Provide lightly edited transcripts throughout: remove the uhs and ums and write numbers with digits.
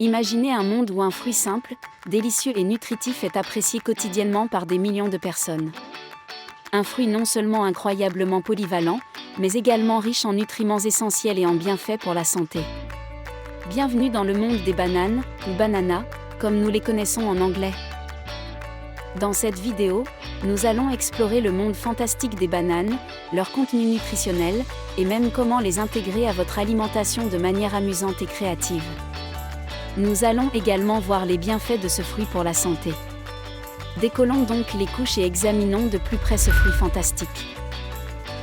Imaginez un monde où un fruit simple, délicieux et nutritif est apprécié quotidiennement par des millions de personnes. Un fruit non seulement incroyablement polyvalent, mais également riche en nutriments essentiels et en bienfaits pour la santé. Bienvenue dans le monde des bananes, ou bananas, comme nous les connaissons en anglais. Dans cette vidéo, nous allons explorer le monde fantastique des bananes, leur contenu nutritionnel, et même comment les intégrer à votre alimentation de manière amusante et créative. Nous allons également voir les bienfaits de ce fruit pour la santé. Décollons donc les couches et examinons de plus près ce fruit fantastique.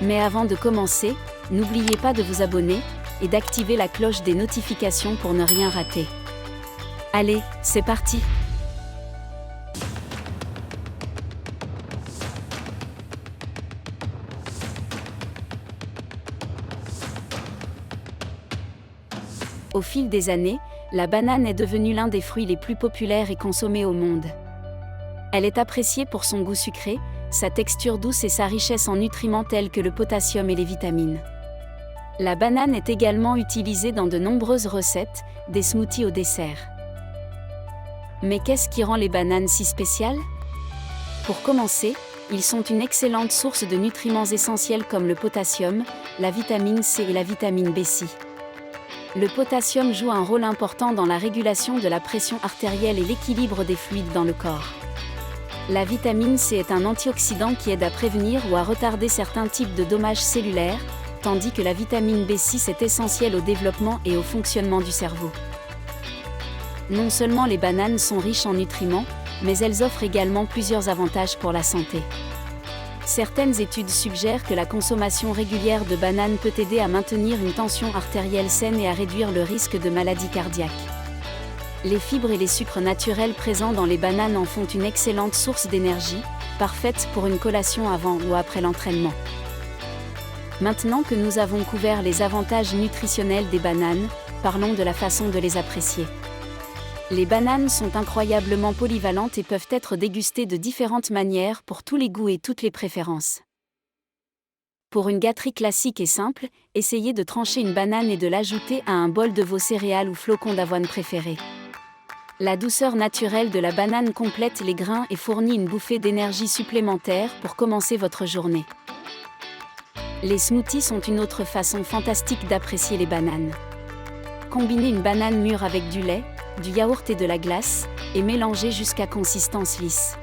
Mais avant de commencer, n'oubliez pas de vous abonner et d'activer la cloche des notifications pour ne rien rater. Allez, c'est parti! Au fil des années, la banane est devenue l'un des fruits les plus populaires et consommés au monde. Elle est appréciée pour son goût sucré, sa texture douce et sa richesse en nutriments tels que le potassium et les vitamines. La banane est également utilisée dans de nombreuses recettes, des smoothies au dessert. Mais qu'est-ce qui rend les bananes si spéciales ? Pour commencer, ils sont une excellente source de nutriments essentiels comme le potassium, la vitamine C et la vitamine B6. Le potassium joue un rôle important dans la régulation de la pression artérielle et l'équilibre des fluides dans le corps. La vitamine C est un antioxydant qui aide à prévenir ou à retarder certains types de dommages cellulaires, tandis que la vitamine B6 est essentielle au développement et au fonctionnement du cerveau. Non seulement les bananes sont riches en nutriments, mais elles offrent également plusieurs avantages pour la santé. Certaines études suggèrent que la consommation régulière de bananes peut aider à maintenir une tension artérielle saine et à réduire le risque de maladies cardiaques. Les fibres et les sucres naturels présents dans les bananes en font une excellente source d'énergie, parfaite pour une collation avant ou après l'entraînement. Maintenant que nous avons couvert les avantages nutritionnels des bananes, parlons de la façon de les apprécier. Les bananes sont incroyablement polyvalentes et peuvent être dégustées de différentes manières pour tous les goûts et toutes les préférences. Pour une gâterie classique et simple, essayez de trancher une banane et de l'ajouter à un bol de vos céréales ou flocons d'avoine préférés. La douceur naturelle de la banane complète les grains et fournit une bouffée d'énergie supplémentaire pour commencer votre journée. Les smoothies sont une autre façon fantastique d'apprécier les bananes. Combinez une banane mûre avec du lait, du yaourt et de la glace, et mélangez jusqu'à consistance lisse.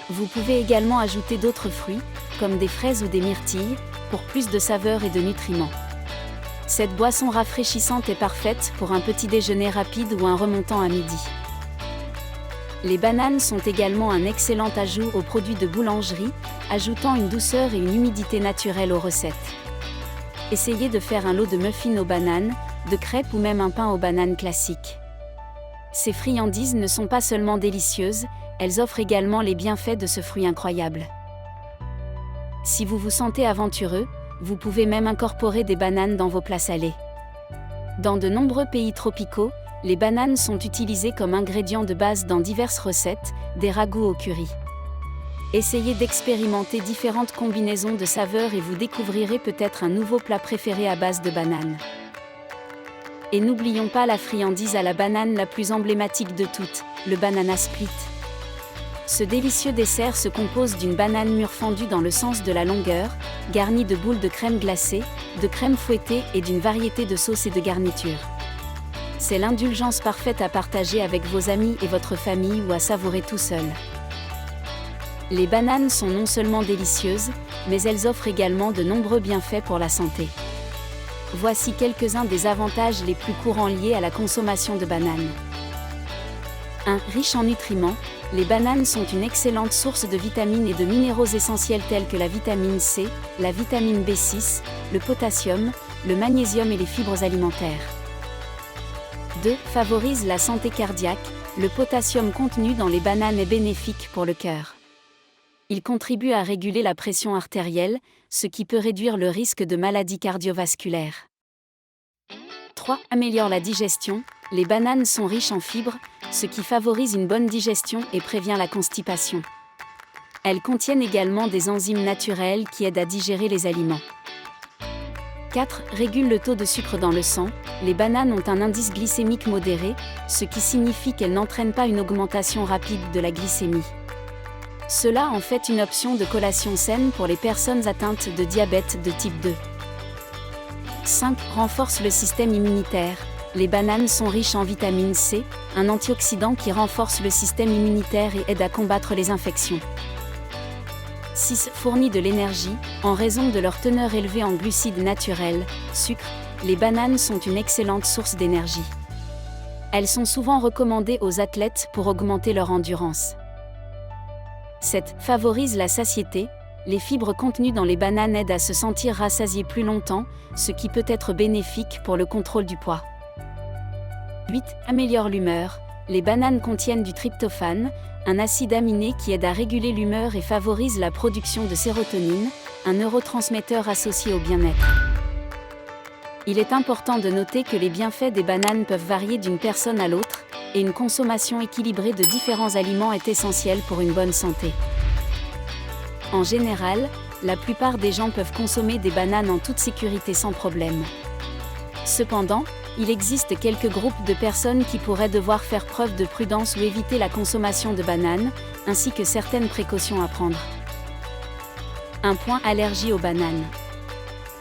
Vous pouvez également ajouter d'autres fruits, comme des fraises ou des myrtilles, pour plus de saveur et de nutriments. Cette boisson rafraîchissante est parfaite pour un petit déjeuner rapide ou un remontant à midi. Les bananes sont également un excellent ajout aux produits de boulangerie, ajoutant une douceur et une humidité naturelle aux recettes. Essayez de faire un lot de muffins aux bananes, de crêpes ou même un pain aux bananes classique. Ces friandises ne sont pas seulement délicieuses, elles offrent également les bienfaits de ce fruit incroyable. Si vous vous sentez aventureux, vous pouvez même incorporer des bananes dans vos plats salés. Dans de nombreux pays tropicaux, les bananes sont utilisées comme ingrédients de base dans diverses recettes, des ragoûts au curry. Essayez d'expérimenter différentes combinaisons de saveurs et vous découvrirez peut-être un nouveau plat préféré à base de bananes. Et n'oublions pas la friandise à la banane la plus emblématique de toutes, le banana split. Ce délicieux dessert se compose d'une banane mûre fendue dans le sens de la longueur, garnie de boules de crème glacée, de crème fouettée et d'une variété de sauces et de garnitures. C'est l'indulgence parfaite à partager avec vos amis et votre famille ou à savourer tout seul. Les bananes sont non seulement délicieuses, mais elles offrent également de nombreux bienfaits pour la santé. Voici quelques-uns des avantages les plus courants liés à la consommation de bananes. 1. Riches en nutriments, les bananes sont une excellente source de vitamines et de minéraux essentiels tels que la vitamine C, la vitamine B6, le potassium, le magnésium et les fibres alimentaires. 2. Favorise la santé cardiaque, le potassium contenu dans les bananes est bénéfique pour le cœur. Il contribue à réguler la pression artérielle, ce qui peut réduire le risque de maladies cardiovasculaires. 3. Améliore la digestion, les bananes sont riches en fibres, ce qui favorise une bonne digestion et prévient la constipation. Elles contiennent également des enzymes naturelles qui aident à digérer les aliments. 4. Régule le taux de sucre dans le sang. Les bananes ont un indice glycémique modéré, ce qui signifie qu'elles n'entraînent pas une augmentation rapide de la glycémie. Cela en fait une option de collation saine pour les personnes atteintes de diabète de type 2. 5. Renforce le système immunitaire. Les bananes sont riches en vitamine C, un antioxydant qui renforce le système immunitaire et aide à combattre les infections. 6. Fournit de l'énergie. En raison de leur teneur élevée en glucides naturels, sucre, les bananes sont une excellente source d'énergie. Elles sont souvent recommandées aux athlètes pour augmenter leur endurance. 7. Favorise la satiété. Les fibres contenues dans les bananes aident à se sentir rassasié plus longtemps, ce qui peut être bénéfique pour le contrôle du poids. 8. Améliore l'humeur. Les bananes contiennent du tryptophane, un acide aminé qui aide à réguler l'humeur et favorise la production de sérotonine, un neurotransmetteur associé au bien-être. Il est important de noter que les bienfaits des bananes peuvent varier d'une personne à l'autre, et une consommation équilibrée de différents aliments est essentielle pour une bonne santé. En général, la plupart des gens peuvent consommer des bananes en toute sécurité sans problème. Cependant, il existe quelques groupes de personnes qui pourraient devoir faire preuve de prudence ou éviter la consommation de bananes, ainsi que certaines précautions à prendre. Un point: allergie aux bananes.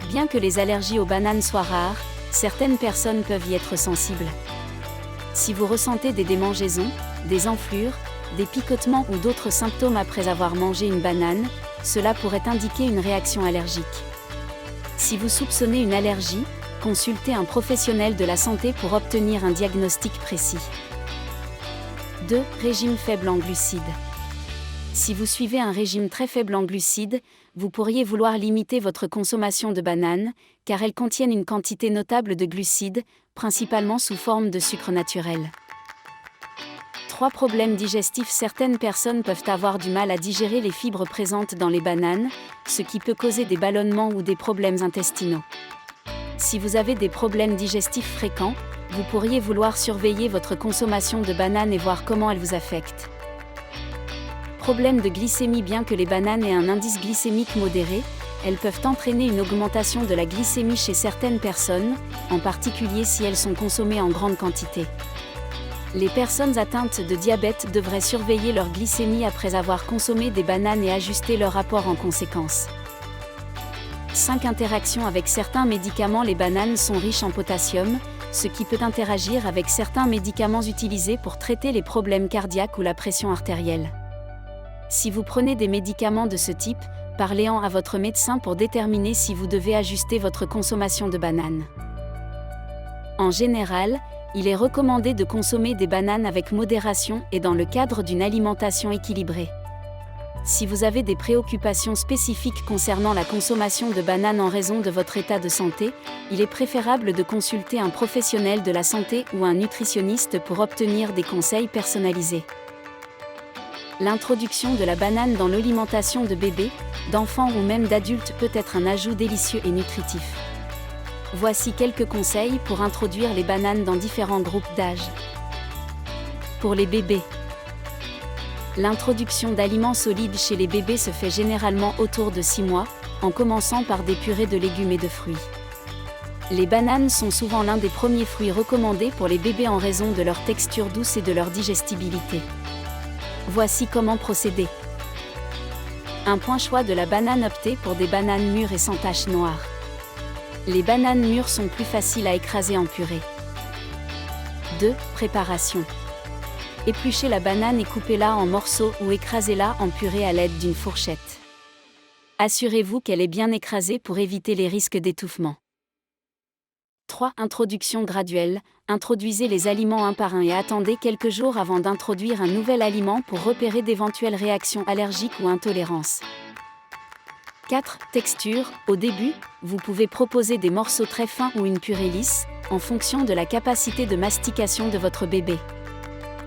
Bien que les allergies aux bananes soient rares, certaines personnes peuvent y être sensibles. Si vous ressentez des démangeaisons, des enflures, des picotements ou d'autres symptômes après avoir mangé une banane, cela pourrait indiquer une réaction allergique. Si vous soupçonnez une allergie, consultez un professionnel de la santé pour obtenir un diagnostic précis. 2. Régime faible en glucides. Si vous suivez un régime très faible en glucides, vous pourriez vouloir limiter votre consommation de bananes, car elles contiennent une quantité notable de glucides, principalement sous forme de sucre naturel. 3. Problèmes digestifs. Certaines personnes peuvent avoir du mal à digérer les fibres présentes dans les bananes, ce qui peut causer des ballonnements ou des problèmes intestinaux. Si vous avez des problèmes digestifs fréquents, vous pourriez vouloir surveiller votre consommation de bananes et voir comment elles vous affectent. Problème de glycémie. Bien que les bananes aient un indice glycémique modéré, elles peuvent entraîner une augmentation de la glycémie chez certaines personnes, en particulier si elles sont consommées en grande quantité. Les personnes atteintes de diabète devraient surveiller leur glycémie après avoir consommé des bananes et ajuster leur apport en conséquence. 5. Interactions avec certains médicaments. Les bananes sont riches en potassium, ce qui peut interagir avec certains médicaments utilisés pour traiter les problèmes cardiaques ou la pression artérielle. Si vous prenez des médicaments de ce type, parlez-en à votre médecin pour déterminer si vous devez ajuster votre consommation de bananes. En général, il est recommandé de consommer des bananes avec modération et dans le cadre d'une alimentation équilibrée. Si vous avez des préoccupations spécifiques concernant la consommation de bananes en raison de votre état de santé, il est préférable de consulter un professionnel de la santé ou un nutritionniste pour obtenir des conseils personnalisés. L'introduction de la banane dans l'alimentation de bébés, d'enfants ou même d'adultes peut être un ajout délicieux et nutritif. Voici quelques conseils pour introduire les bananes dans différents groupes d'âge. Pour les bébés, l'introduction d'aliments solides chez les bébés se fait généralement autour de 6 mois, en commençant par des purées de légumes et de fruits. Les bananes sont souvent l'un des premiers fruits recommandés pour les bébés en raison de leur texture douce et de leur digestibilité. Voici comment procéder. 1. Choix de la banane. Optez pour des bananes mûres et sans taches noires. Les bananes mûres sont plus faciles à écraser en purée. 2. Préparation. Épluchez la banane et coupez-la en morceaux ou écrasez-la en purée à l'aide d'une fourchette. Assurez-vous qu'elle est bien écrasée pour éviter les risques d'étouffement. 3. Introduction graduelle. Introduisez les aliments un par un et attendez quelques jours avant d'introduire un nouvel aliment pour repérer d'éventuelles réactions allergiques ou intolérances. 4. Texture. Au début, vous pouvez proposer des morceaux très fins ou une purée lisse, en fonction de la capacité de mastication de votre bébé.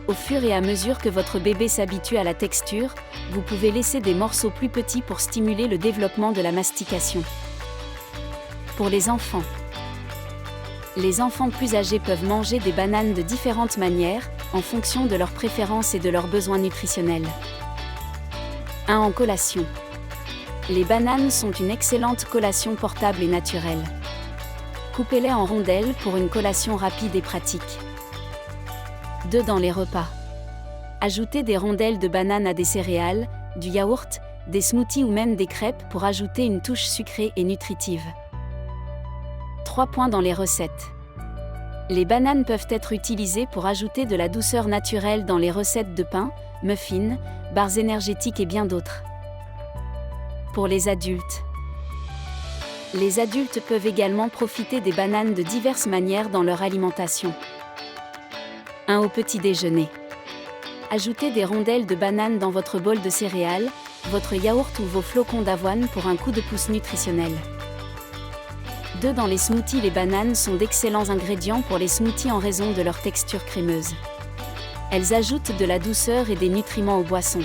Au fur et à mesure que votre bébé s'habitue à la texture, vous pouvez laisser des morceaux plus petits pour stimuler le développement de la mastication. Pour les enfants. Les enfants plus âgés peuvent manger des bananes de différentes manières, en fonction de leurs préférences et de leurs besoins nutritionnels. 1. En collation. Les bananes sont une excellente collation portable et naturelle. Coupez-les en rondelles pour une collation rapide et pratique. 2. Dans les repas. Ajoutez des rondelles de banane à des céréales, du yaourt, des smoothies ou même des crêpes pour ajouter une touche sucrée et nutritive. 3. Dans les recettes. Les bananes peuvent être utilisées pour ajouter de la douceur naturelle dans les recettes de pain, muffins, barres énergétiques et bien d'autres. Pour les adultes. Les adultes peuvent également profiter des bananes de diverses manières dans leur alimentation. 1. Au petit déjeuner. Ajoutez des rondelles de banane dans votre bol de céréales, votre yaourt ou vos flocons d'avoine pour un coup de pouce nutritionnel. 2. Dans les smoothies. Les bananes sont d'excellents ingrédients pour les smoothies en raison de leur texture crémeuse. Elles ajoutent de la douceur et des nutriments aux boissons.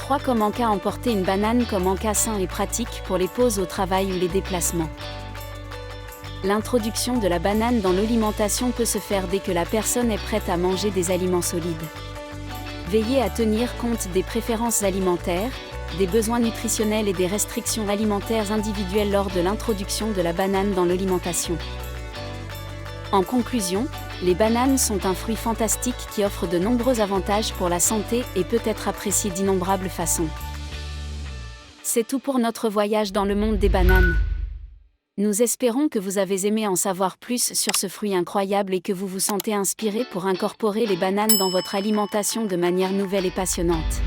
3. Comme en cas, emporter une banane comme en cas sain et pratique pour les pauses au travail ou les déplacements. L'introduction de la banane dans l'alimentation peut se faire dès que la personne est prête à manger des aliments solides. Veillez à tenir compte des préférences alimentaires, des besoins nutritionnels et des restrictions alimentaires individuelles lors de l'introduction de la banane dans l'alimentation. En conclusion, les bananes sont un fruit fantastique qui offre de nombreux avantages pour la santé et peut être apprécié d'innombrables façons. C'est tout pour notre voyage dans le monde des bananes. Nous espérons que vous avez aimé en savoir plus sur ce fruit incroyable et que vous vous sentez inspiré pour incorporer les bananes dans votre alimentation de manière nouvelle et passionnante.